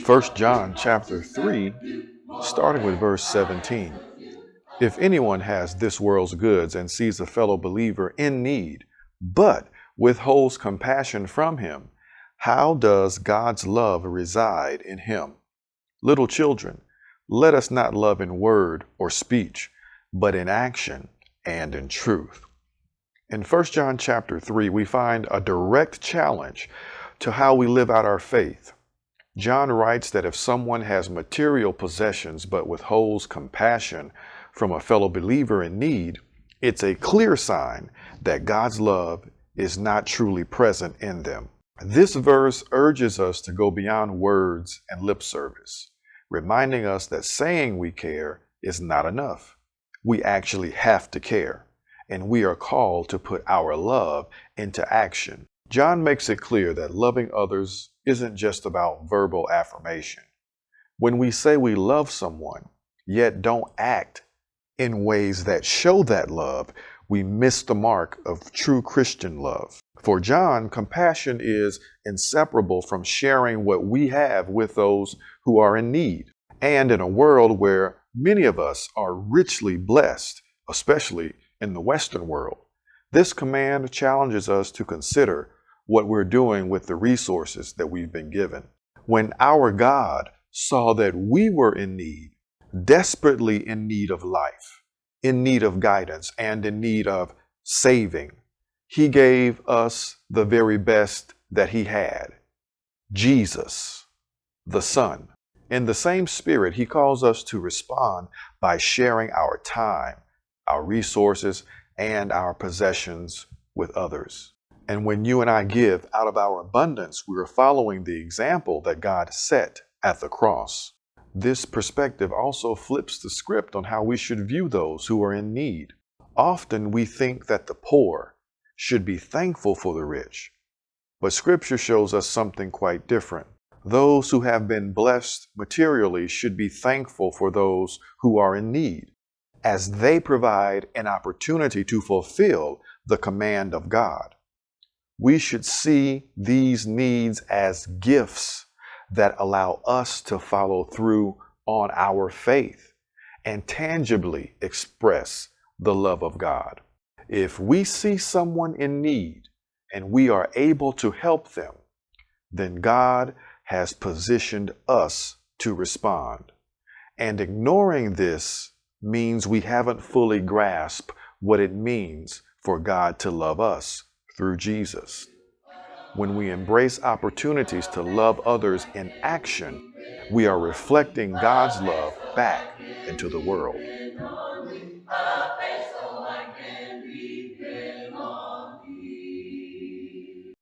First John chapter 3, starting with verse 17. If anyone has this world's goods and sees a fellow believer in need, but withholds compassion from him, how does God's love reside in him? Little children, let us not love in word or speech, but in action and in truth. In 1 John chapter 3, we find a direct challenge to how we live out our faith. John writes that if someone has material possessions but withholds compassion from a fellow believer in need, it's a clear sign that God's love is not truly present in them. This verse urges us to go beyond words and lip service, reminding us that saying we care is not enough. We actually have to care, and we are called to put our love into action. John makes it clear that loving others isn't just about verbal affirmation. When we say we love someone, yet don't act in ways that show that love, we miss the mark of true Christian love. For John, compassion is inseparable from sharing what we have with those who are in need. And in a world where many of us are richly blessed, especially in the Western world, this command challenges us to consider what we're doing with the resources that we've been given. When our God saw that we were in need, desperately in need of life, in need of guidance, and in need of saving, He gave us the very best that He had, Jesus, the Son. In the same spirit, He calls us to respond by sharing our time, our resources, and our possessions with others. And when you and I give out of our abundance, we are following the example that God set at the cross. This perspective also flips the script on how we should view those who are in need. Often we think that the poor should be thankful for the rich, but Scripture shows us something quite different. Those who have been blessed materially should be thankful for those who are in need, as they provide an opportunity to fulfill the command of God. We should see these needs as gifts that allow us to follow through on our faith and tangibly express the love of God. If we see someone in need and we are able to help them, then God has positioned us to respond. And ignoring this means we haven't fully grasped what it means for God to love us through Jesus. When we embrace opportunities to love others in action, we are reflecting God's love back into the world.